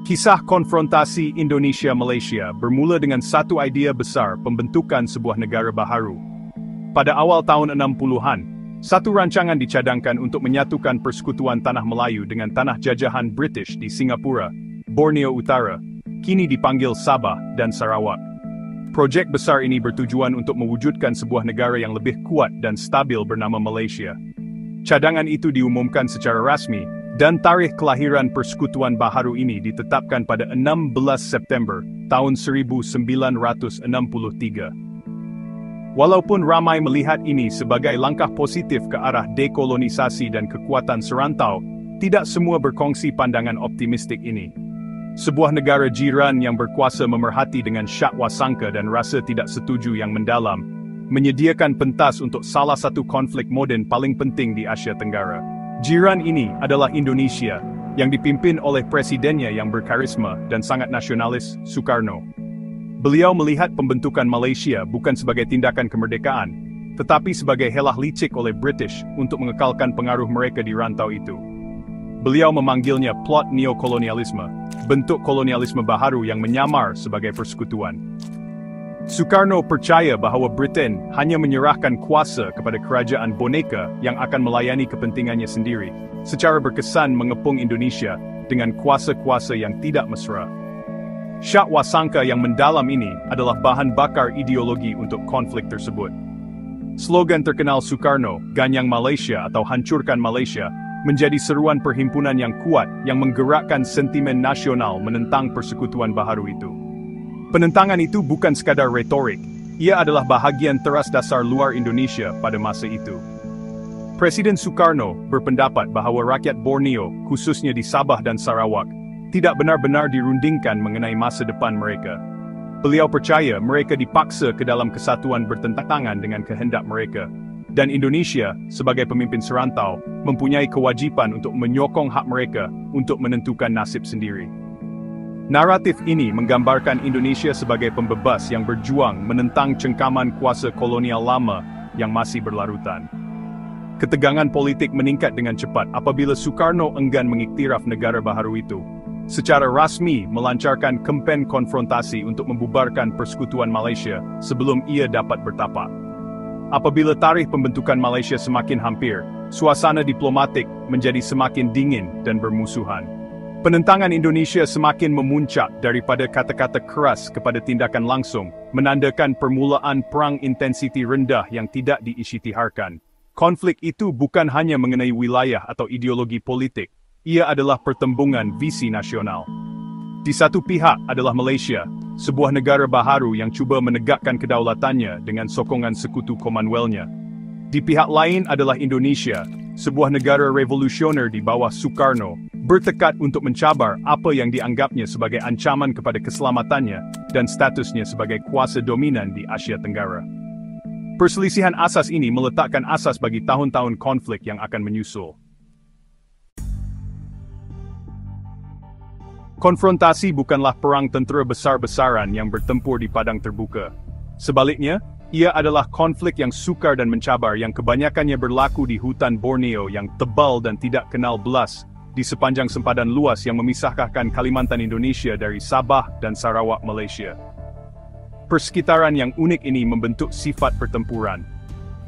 Kisah konfrontasi Indonesia-Malaysia bermula dengan satu idea besar pembentukan sebuah negara baharu. Pada awal tahun 60-an, satu rancangan dicadangkan untuk menyatukan persekutuan Tanah Melayu dengan tanah jajahan British di Singapura, Borneo Utara, kini dipanggil Sabah dan Sarawak. Projek besar ini bertujuan untuk mewujudkan sebuah negara yang lebih kuat dan stabil bernama Malaysia. Cadangan itu diumumkan secara rasmi, dan tarikh kelahiran persekutuan baharu ini ditetapkan pada 16 September tahun 1963. Walaupun ramai melihat ini sebagai langkah positif ke arah dekolonisasi dan kekuatan serantau, tidak semua berkongsi pandangan optimistik ini. Sebuah negara jiran yang berkuasa memerhati dengan syak wasangka dan rasa tidak setuju yang mendalam, menyediakan pentas untuk salah satu konflik moden paling penting di Asia Tenggara. Jiran ini adalah Indonesia, yang dipimpin oleh presidennya yang berkarisma dan sangat nasionalis, Sukarno. Beliau melihat pembentukan Malaysia bukan sebagai tindakan kemerdekaan, tetapi sebagai helah licik oleh British untuk mengekalkan pengaruh mereka di rantau itu. Beliau memanggilnya plot neokolonialisme, bentuk kolonialisme baharu yang menyamar sebagai persekutuan. Sukarno percaya bahawa Britain hanya menyerahkan kuasa kepada kerajaan boneka yang akan melayani kepentingannya sendiri, secara berkesan mengepung Indonesia dengan kuasa-kuasa yang tidak mesra. Syak wasangka yang mendalam ini adalah bahan bakar ideologi untuk konflik tersebut. Slogan terkenal Sukarno, Ganyang Malaysia atau Hancurkan Malaysia, menjadi seruan perhimpunan yang kuat yang menggerakkan sentimen nasional menentang persekutuan baharu itu. Penentangan itu bukan sekadar retorik, ia adalah bahagian teras dasar luar Indonesia pada masa itu. Presiden Sukarno berpendapat bahawa rakyat Borneo, khususnya di Sabah dan Sarawak, tidak benar-benar dirundingkan mengenai masa depan mereka. Beliau percaya mereka dipaksa ke dalam kesatuan bertentangan dengan kehendak mereka, dan Indonesia, sebagai pemimpin serantau, mempunyai kewajiban untuk menyokong hak mereka untuk menentukan nasib sendiri. Naratif ini menggambarkan Indonesia sebagai pembebas yang berjuang menentang cengkaman kuasa kolonial lama yang masih berlarutan. Ketegangan politik meningkat dengan cepat apabila Sukarno enggan mengiktiraf negara baharu itu, secara rasmi melancarkan kempen konfrontasi untuk membubarkan persekutuan Malaysia sebelum ia dapat bertapak. Apabila tarikh pembentukan Malaysia semakin hampir, suasana diplomatik menjadi semakin dingin dan bermusuhan. Penentangan Indonesia semakin memuncak daripada kata-kata keras kepada tindakan langsung, menandakan permulaan perang intensiti rendah yang tidak diisytiharkan. Konflik itu bukan hanya mengenai wilayah atau ideologi politik, ia adalah pertembungan visi nasional. Di satu pihak adalah Malaysia, sebuah negara baharu yang cuba menegakkan kedaulatannya dengan sokongan sekutu Commonwealth-nya. Di pihak lain adalah Indonesia, sebuah negara revolusioner di bawah Sukarno, bertekad untuk mencabar apa yang dianggapnya sebagai ancaman kepada keselamatannya dan statusnya sebagai kuasa dominan di Asia Tenggara. Perselisihan asas ini meletakkan asas bagi tahun-tahun konflik yang akan menyusul. Konfrontasi bukanlah perang tentera besar-besaran yang bertempur di padang terbuka. Sebaliknya, ia adalah konflik yang sukar dan mencabar yang kebanyakannya berlaku di hutan Borneo yang tebal dan tidak kenal belas, di sepanjang sempadan luas yang memisahkan Kalimantan Indonesia dari Sabah dan Sarawak Malaysia. Persekitaran yang unik ini membentuk sifat pertempuran.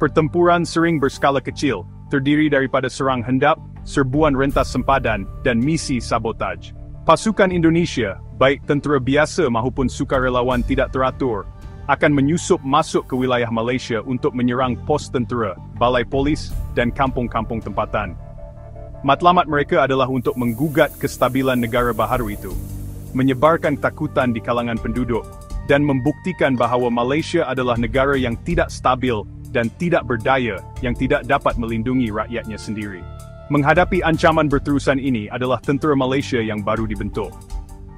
Pertempuran sering berskala kecil, terdiri daripada serang hendap, serbuan rentas sempadan, dan misi sabotaj. Pasukan Indonesia, baik tentera biasa maupun sukarelawan tidak teratur, akan menyusup masuk ke wilayah Malaysia untuk menyerang pos tentera, balai polis, dan kampung-kampung tempatan. Matlamat mereka adalah untuk menggugat kestabilan negara baharu itu, menyebarkan ketakutan di kalangan penduduk, dan membuktikan bahawa Malaysia adalah negara yang tidak stabil dan tidak berdaya, yang tidak dapat melindungi rakyatnya sendiri. Menghadapi ancaman berterusan ini adalah tentera Malaysia yang baru dibentuk.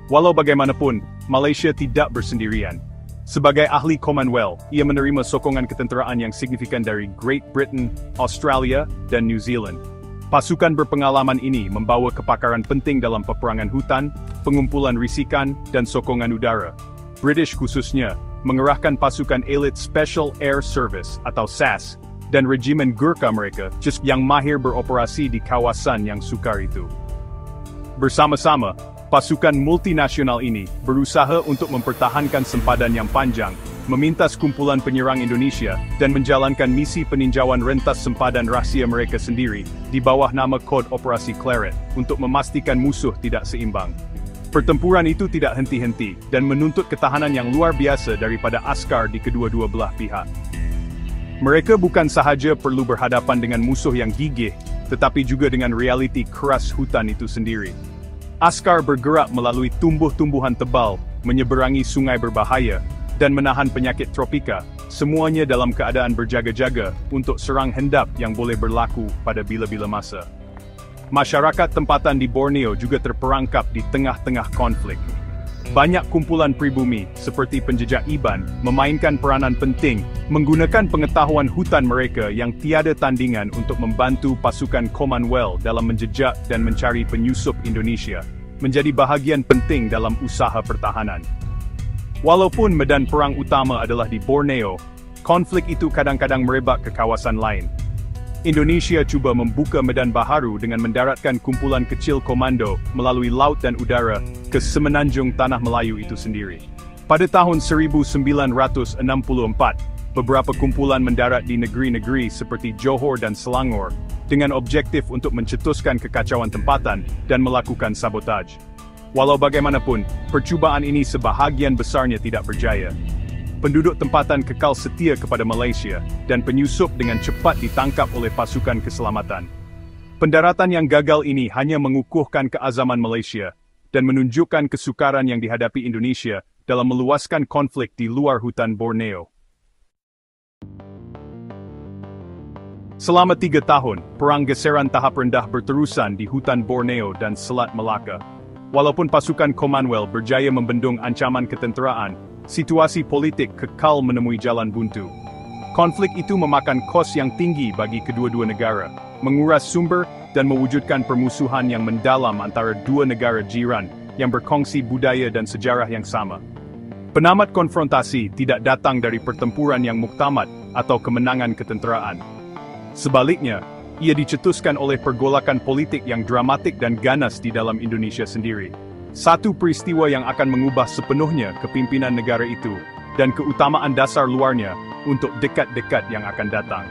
Walau bagaimanapun, Malaysia tidak bersendirian. Sebagai ahli Commonwealth, ia menerima sokongan ketenteraan yang signifikan dari Great Britain, Australia, dan New Zealand. Pasukan berpengalaman ini membawa kepakaran penting dalam peperangan hutan, pengumpulan risikan, dan sokongan udara. British khususnya, mengerahkan pasukan elit Special Air Service atau SAS, dan regimen Gurkha mereka, yang mahir beroperasi di kawasan yang sukar itu. Bersama-sama, Pasukan multinasional ini berusaha untuk mempertahankan sempadan yang panjang, meminta kumpulan penyerang Indonesia, dan menjalankan misi peninjauan rentas sempadan rahsia mereka sendiri di bawah nama Kod Operasi Claret untuk memastikan musuh tidak seimbang. Pertempuran itu tidak henti-henti dan menuntut ketahanan yang luar biasa daripada askar di kedua-dua belah pihak. Mereka bukan sahaja perlu berhadapan dengan musuh yang gigih, tetapi juga dengan realiti keras hutan itu sendiri. Askar bergerak melalui tumbuh-tumbuhan tebal, menyeberangi sungai berbahaya, dan menahan penyakit tropika, semuanya dalam keadaan berjaga-jaga untuk serang hendap yang boleh berlaku pada bila-bila masa. Masyarakat tempatan di Borneo juga terperangkap di tengah-tengah konflik. Banyak kumpulan pribumi, seperti penjejak Iban, memainkan peranan penting, menggunakan pengetahuan hutan mereka yang tiada tandingan untuk membantu pasukan Commonwealth dalam menjejak dan mencari penyusup Indonesia, menjadi bahagian penting dalam usaha pertahanan. Walaupun medan perang utama adalah di Borneo, konflik itu kadang-kadang merebak ke kawasan lain. Indonesia cuba membuka medan baharu dengan mendaratkan kumpulan kecil komando melalui laut dan udara ke semenanjung Tanah Melayu itu sendiri. Pada tahun 1964, beberapa kumpulan mendarat di negeri-negeri seperti Johor dan Selangor dengan objektif untuk mencetuskan kekacauan tempatan dan melakukan sabotaj. Walau bagaimanapun, percubaan ini sebahagian besarnya tidak berjaya. Penduduk tempatan kekal setia kepada Malaysia, dan penyusup dengan cepat ditangkap oleh pasukan keselamatan. Pendaratan yang gagal ini hanya mengukuhkan keazaman Malaysia, dan menunjukkan kesukaran yang dihadapi Indonesia dalam meluaskan konflik di luar hutan Borneo. Selama 3 tahun, perang geseran tahap rendah berterusan di hutan Borneo dan Selat Melaka. Walaupun pasukan Commonwealth berjaya membendung ancaman ketenteraan, situasi politik kekal menemui jalan buntu. Konflik itu memakan kos yang tinggi bagi kedua-dua negara, menguras sumber dan mewujudkan permusuhan yang mendalam antara dua negara jiran yang berkongsi budaya dan sejarah yang sama. Penamat konfrontasi tidak datang dari pertempuran yang muktamad atau kemenangan ketenteraan. Sebaliknya, ia dicetuskan oleh pergolakan politik yang dramatik dan ganas di dalam Indonesia sendiri. Satu peristiwa yang akan mengubah sepenuhnya kepimpinan negara itu, dan keutamaan dasar luarnya untuk dekad-dekad yang akan datang.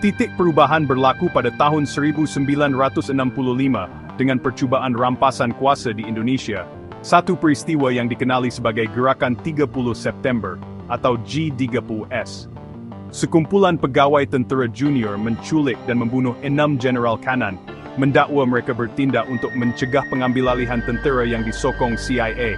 Titik perubahan berlaku pada tahun 1965 dengan percubaan rampasan kuasa di Indonesia, satu peristiwa yang dikenali sebagai Gerakan 30 September atau G30S. Sekumpulan pegawai tentera junior menculik dan membunuh 6 Jeneral Kanan, mendakwa mereka bertindak untuk mencegah pengambilalihan tentera yang disokong CIA.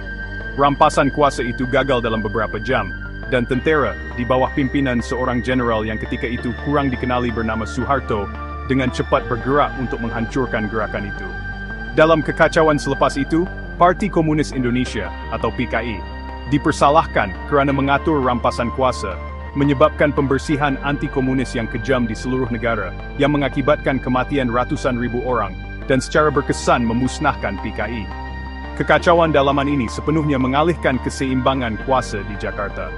Rampasan kuasa itu gagal dalam beberapa jam, dan tentera, di bawah pimpinan seorang jenderal yang ketika itu kurang dikenali bernama Suharto, dengan cepat bergerak untuk menghancurkan gerakan itu. Dalam kekacauan selepas itu, Parti Komunis Indonesia, atau PKI, dipersalahkan kerana mengatur rampasan kuasa, menyebabkan pembersihan anti-komunis yang kejam di seluruh negara, yang mengakibatkan kematian ratusan ribu orang, dan secara berkesan memusnahkan PKI. Kekacauan dalaman ini sepenuhnya mengalihkan keseimbangan kuasa di Jakarta.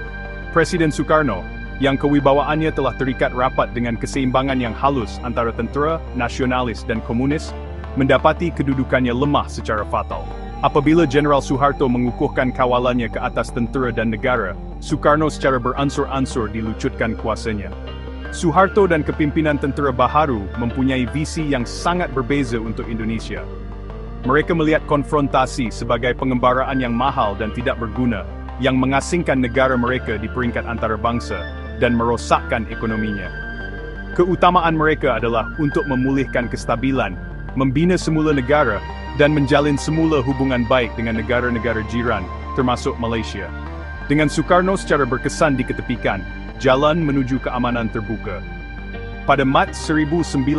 Presiden Sukarno, yang kewibawaannya telah terikat rapat dengan keseimbangan yang halus antara tentera, nasionalis dan komunis, mendapati kedudukannya lemah secara fatal. Apabila Jenderal Suharto mengukuhkan kawalannya ke atas tentera dan negara, Sukarno secara beransur-ansur dilucutkan kuasanya. Suharto dan kepimpinan tentera baharu mempunyai visi yang sangat berbeza untuk Indonesia. Mereka melihat konfrontasi sebagai pengembaraan yang mahal dan tidak berguna, yang mengasingkan negara mereka di peringkat antarabangsa, dan merosakkan ekonominya. Keutamaan mereka adalah untuk memulihkan kestabilan, membina semula negara, dan menjalin semula hubungan baik dengan negara-negara jiran, termasuk Malaysia. Dengan Sukarno secara berkesan diketepikan, jalan menuju keamanan terbuka. Pada Mac 1966,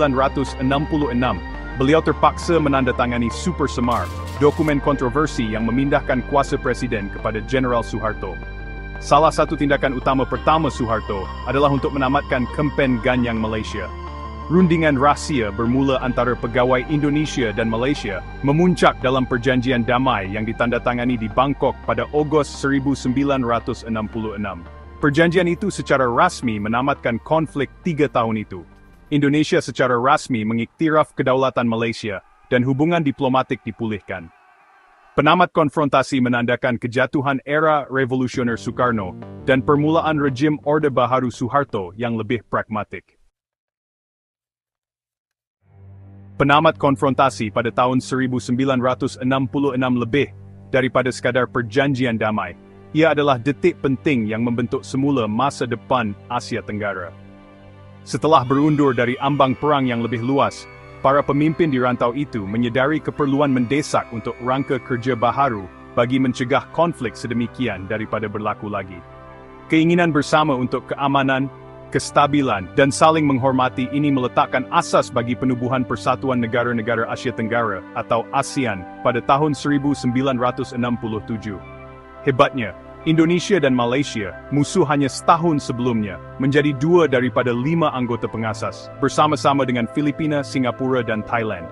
beliau terpaksa menandatangani Super Semar, dokumen kontroversi yang memindahkan kuasa presiden kepada Jenderal Suharto. Salah satu tindakan utama pertama Suharto adalah untuk menamatkan kempen ganyang Malaysia. Rundingan rahsia bermula antara pegawai Indonesia dan Malaysia, memuncak dalam perjanjian damai yang ditandatangani di Bangkok pada Ogos 1966. Perjanjian itu secara rasmi menamatkan konflik 3 tahun itu. Indonesia secara rasmi mengiktiraf kedaulatan Malaysia, dan hubungan diplomatik dipulihkan. Penamat konfrontasi menandakan kejatuhan era revolusioner Soekarno dan permulaan rejim Orde Baharu Suharto yang lebih pragmatik. Penamat konfrontasi pada tahun 1966 lebih daripada sekadar perjanjian damai. Ia adalah detik penting yang membentuk semula masa depan Asia Tenggara. Setelah berundur dari ambang perang yang lebih luas, para pemimpin di rantau itu menyedari keperluan mendesak untuk rangka kerja baharu bagi mencegah konflik sedemikian daripada berlaku lagi. Keinginan bersama untuk keamanan, kestabilan, dan saling menghormati ini meletakkan asas bagi penubuhan Persatuan Negara-Negara Asia Tenggara atau ASEAN pada tahun 1967. Hebatnya, Indonesia dan Malaysia, musuh hanya setahun sebelumnya, menjadi 2 daripada 5 anggota pengasas, bersama-sama dengan Filipina, Singapura, dan Thailand.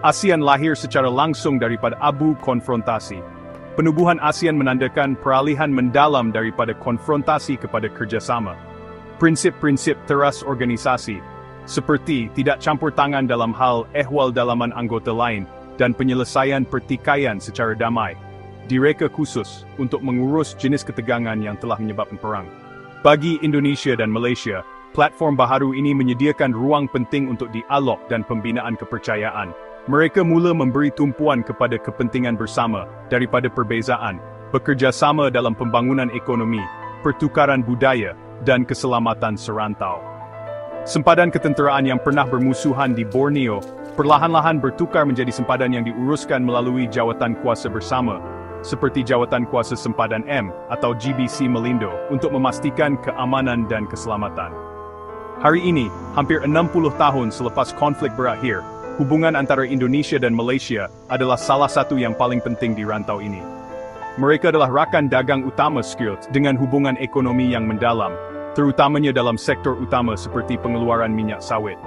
ASEAN lahir secara langsung daripada abu konfrontasi. Penubuhan ASEAN menandakan peralihan mendalam daripada konfrontasi kepada kerjasama. Prinsip-prinsip teras organisasi, seperti tidak campur tangan dalam hal ehwal dalaman anggota lain, dan penyelesaian pertikaian secara damai, direka khusus untuk mengurus jenis ketegangan yang telah menyebabkan perang. Bagi Indonesia dan Malaysia, platform baharu ini menyediakan ruang penting untuk dialog dan pembinaan kepercayaan. Mereka mula memberi tumpuan kepada kepentingan bersama daripada perbezaan, bekerjasama dalam pembangunan ekonomi, pertukaran budaya, dan keselamatan serantau. Sempadan ketenteraan yang pernah bermusuhan di Borneo, perlahan-lahan bertukar menjadi sempadan yang diuruskan melalui jawatan kuasa bersama, seperti Jawatan Kuasa Sempadan M atau GBC Melindo untuk memastikan keamanan dan keselamatan. Hari ini, hampir 60 tahun selepas konflik berakhir, hubungan antara Indonesia dan Malaysia adalah salah satu yang paling penting di rantau ini. Mereka adalah rakan dagang utama SCIRT dengan hubungan ekonomi yang mendalam, terutamanya dalam sektor utama seperti pengeluaran minyak sawit.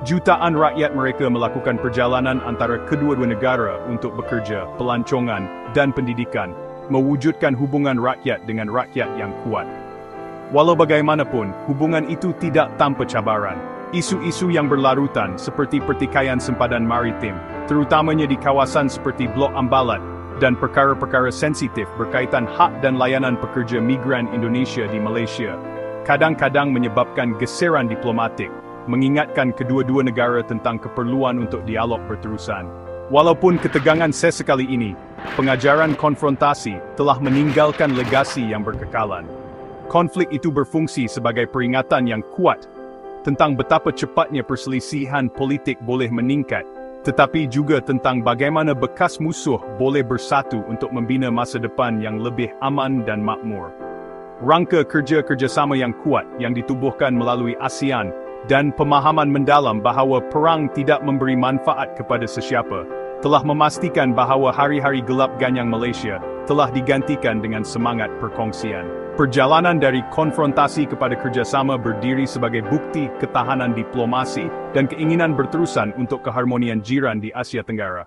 Jutaan rakyat mereka melakukan perjalanan antara kedua-dua negara untuk bekerja, pelancongan, dan pendidikan, mewujudkan hubungan rakyat dengan rakyat yang kuat. Walau bagaimanapun, hubungan itu tidak tanpa cabaran. Isu-isu yang berlarutan seperti pertikaian sempadan maritim, terutamanya di kawasan seperti Blok Ambalat, dan perkara-perkara sensitif berkaitan hak dan layanan pekerja migran Indonesia di Malaysia, kadang-kadang menyebabkan geseran diplomatik, mengingatkan kedua-dua negara tentang keperluan untuk dialog berterusan. Walaupun ketegangan sesekali ini, pengajaran konfrontasi telah meninggalkan legasi yang berkekalan. Konflik itu berfungsi sebagai peringatan yang kuat tentang betapa cepatnya perselisihan politik boleh meningkat, tetapi juga tentang bagaimana bekas musuh boleh bersatu untuk membina masa depan yang lebih aman dan makmur. Rangka kerjasama yang kuat yang ditubuhkan melalui ASEAN dan pemahaman mendalam bahawa perang tidak memberi manfaat kepada sesiapa, telah memastikan bahawa hari-hari gelap ganyang Malaysia telah digantikan dengan semangat perkongsian. Perjalanan dari konfrontasi kepada kerjasama berdiri sebagai bukti ketahanan diplomasi dan keinginan berterusan untuk keharmonian jiran di Asia Tenggara.